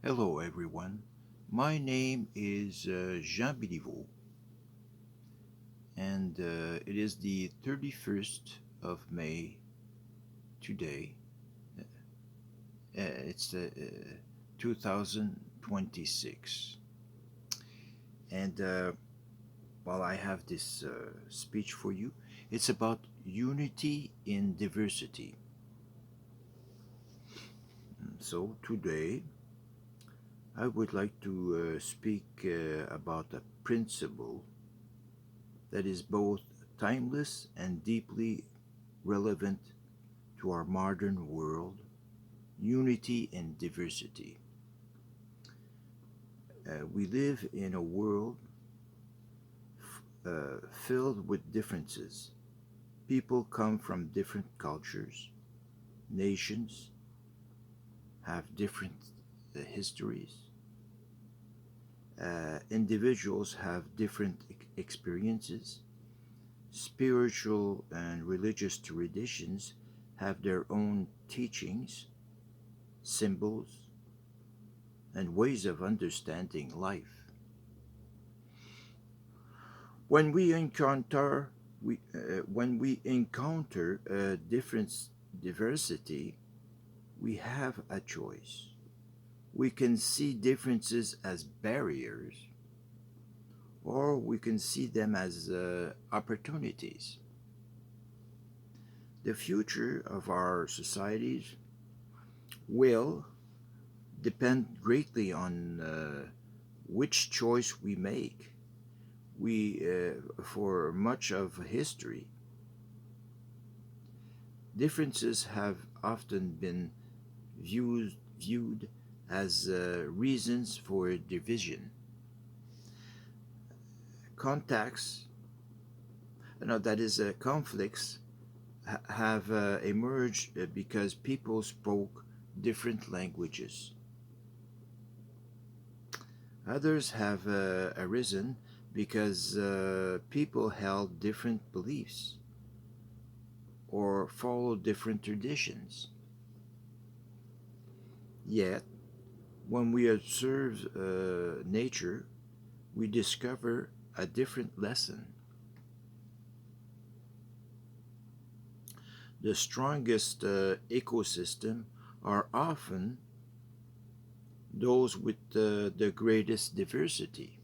Hello, everyone. My name is Jean Béliveau, and it is the 31st of May today. It's 2026. And while I have this speech for you, it's about unity in diversity. So, today, I would like to speak about a principle that is both timeless and deeply relevant to our modern world: unity and diversity. We live in a world filled with differences. People come from different cultures, nations, have different histories. Individuals have different experiences. Spiritual and religious traditions have their own teachings, symbols, and ways of understanding life. When we encounter different diversity, we have a choice. We can see differences as barriers, or we can see them as opportunities. The future of our societies will depend greatly on which choice we make. For much of history, differences have often been viewed as reasons for division. Contacts, that is, conflicts have emerged because people spoke different languages. Others have arisen because people held different beliefs or followed different traditions. Yet, when we observe nature, we discover a different lesson. The strongest ecosystem are often those with the greatest diversity.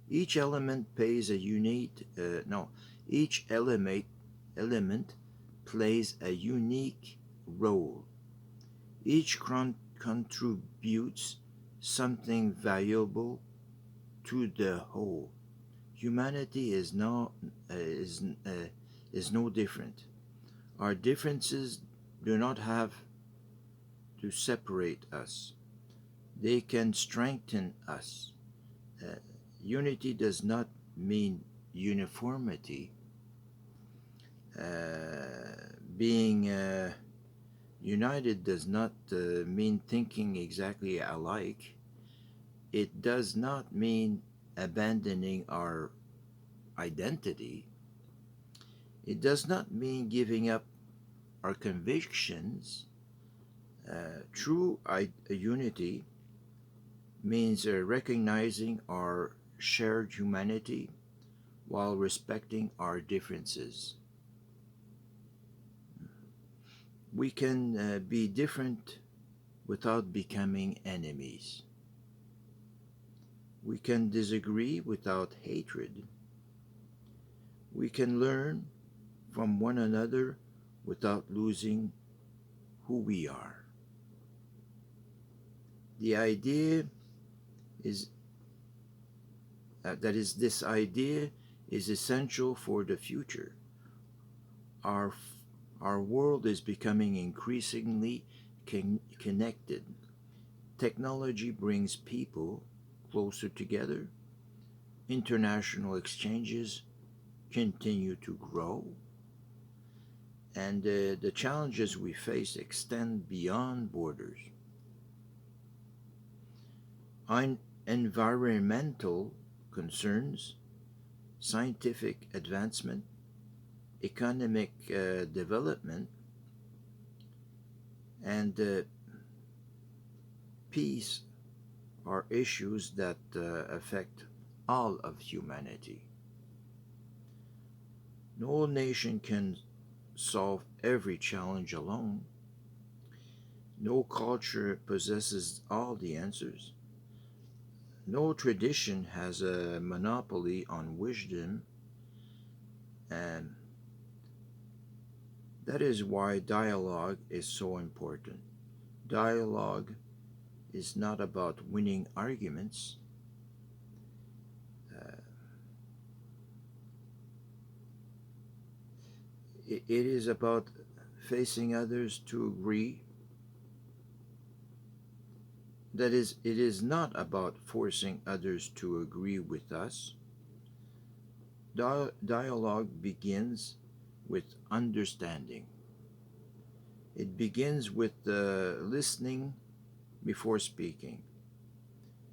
Each element plays a unique no each element plays a unique role. Each contributes something valuable to the whole. Humanity is no different. Our differences do not have to separate us. They can strengthen us. Uh, Unity does not mean uniformity. Being united does not mean thinking exactly alike. It does not mean abandoning our identity. It does not mean giving up our convictions. True unity means recognizing our shared humanity while respecting our differences. We can be different without becoming enemies. We can disagree without hatred. We can learn from one another without losing who we are. The idea is this idea is essential for the future. Our our world is becoming increasingly connected. Technology brings people closer together. International exchanges continue to grow, and the challenges we face extend beyond borders. Environmental concerns, scientific advancement, economic development, and peace are issues that affect all of humanity. No nation can solve every challenge alone. No culture possesses all the answers. No tradition has a monopoly on wisdom, and that is why dialogue is so important. Dialogue is not about winning arguments. Uh, it is about facing others to agree. That is, it is not about forcing others to agree with us. Dialogue begins with understanding. It begins with listening before speaking.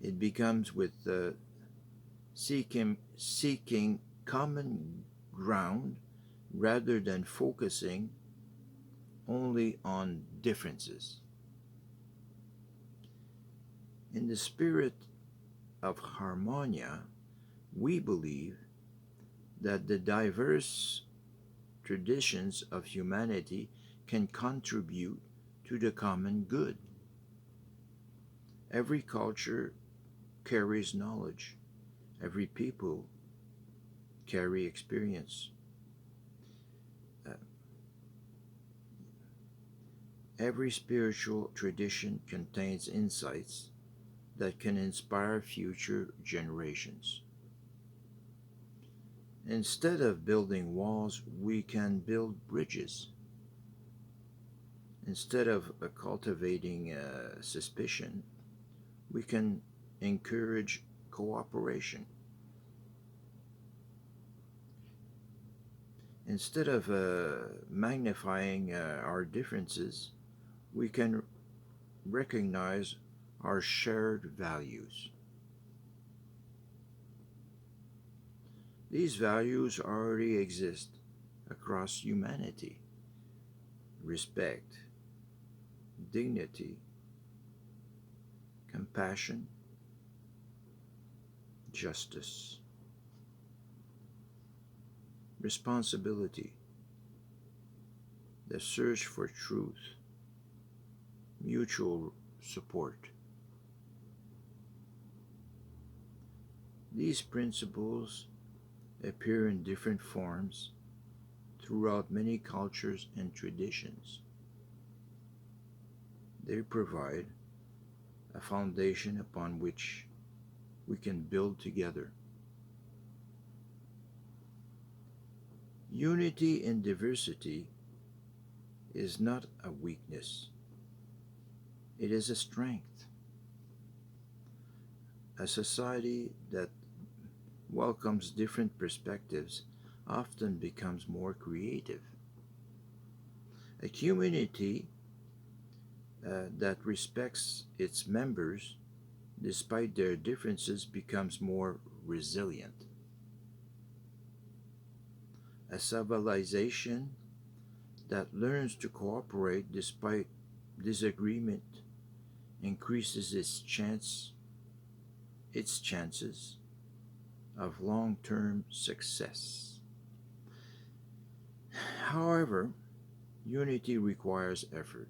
It becomes with seeking common ground rather than focusing only on differences. In the spirit of Harmonia, we believe that the diverse traditions of humanity can contribute to the common good. Every culture carries knowledge, every people carry experience. Uh, every spiritual tradition contains insights that can inspire future generations. Instead of building walls, we can build bridges. Instead of cultivating suspicion, we can encourage cooperation. Instead of magnifying our differences, we can recognize our shared values. These values already exist across humanity: respect, dignity, compassion, justice, responsibility, the search for truth, mutual support. These principles appear in different forms throughout many cultures and traditions. They provide a foundation upon which we can build together. Unity in diversity is not a weakness, it is a strength. A society that welcomes different perspectives often becomes more creative. A community that respects its members despite their differences becomes more resilient. A civilization that learns to cooperate despite disagreement increases its chances of long-term success. However, unity requires effort.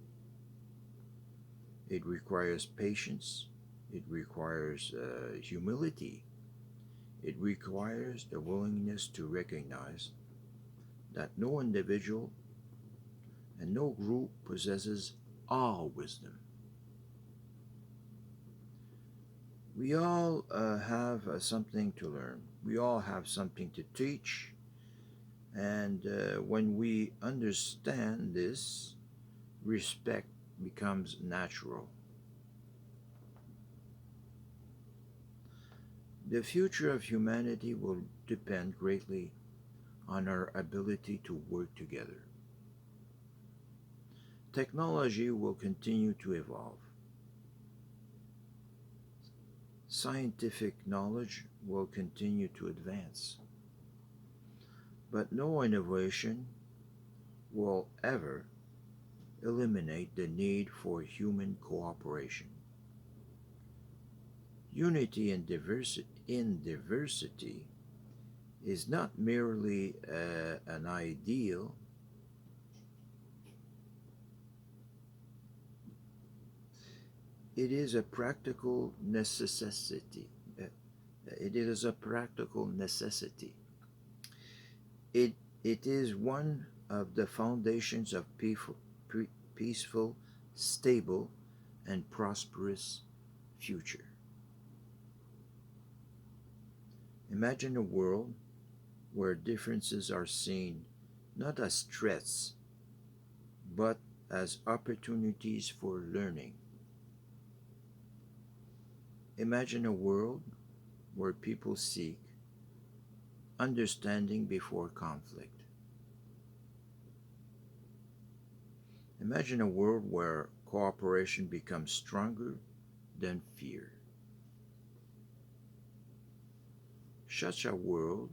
It requires patience. It requires humility. It requires the willingness to recognize that no individual and no group possesses all wisdom. We all have something to learn. We all have something to teach. And when we understand this, respect becomes natural. The future of humanity will depend greatly on our ability to work together. Technology will continue to evolve. Scientific knowledge will continue to advance. But no innovation will ever eliminate the need for human cooperation. Unity in diversity is not merely an ideal, it is a practical necessity. Uh, It is a practical necessity. It, it is one of the foundations of peaceful, stable, and prosperous future. Imagine a world where differences are seen not as threats, but as opportunities for learning. Imagine a world where people seek understanding before conflict. Imagine a world where cooperation becomes stronger than fear. Such a world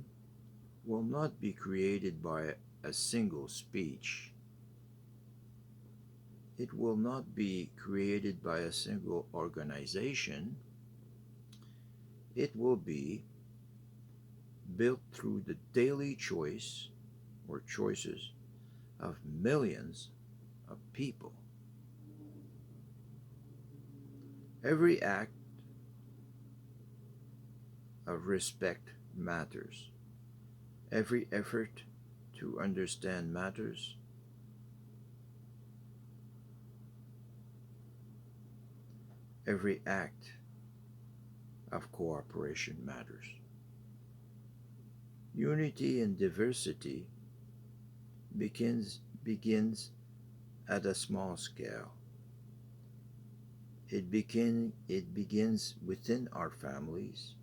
will not be created by a single speech. It will not be created by a single organization. It will be built through the daily choice or choices of millions of people. Every act of respect matters. Every effort to understand matters. Every act of cooperation matters. Unity in diversity begins at a small scale. It begins within our families,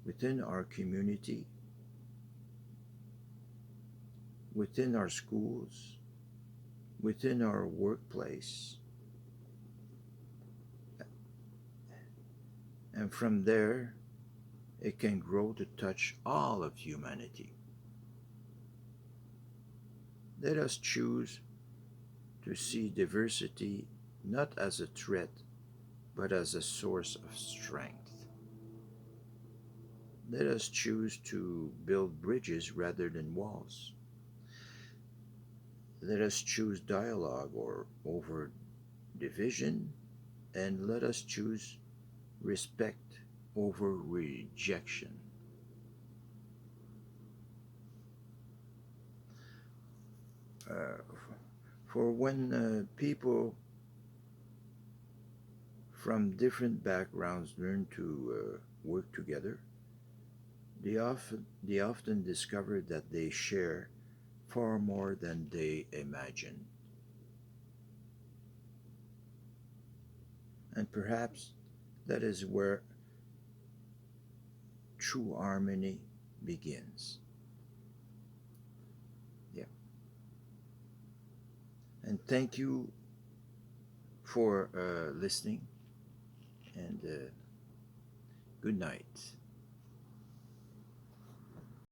within our community, within our schools, within our workplace, and from there it can grow to touch all of humanity. Let us choose to see diversity not as a threat, but as a source of strength. Let us choose to build bridges rather than walls. Let us choose dialogue or over division, and let us choose respect over rejection. Uh, for when people from different backgrounds learn to work together, they often discover that they share far more than they imagine. And perhaps that is where true harmony begins. Yeah. And thank you for listening, and good night.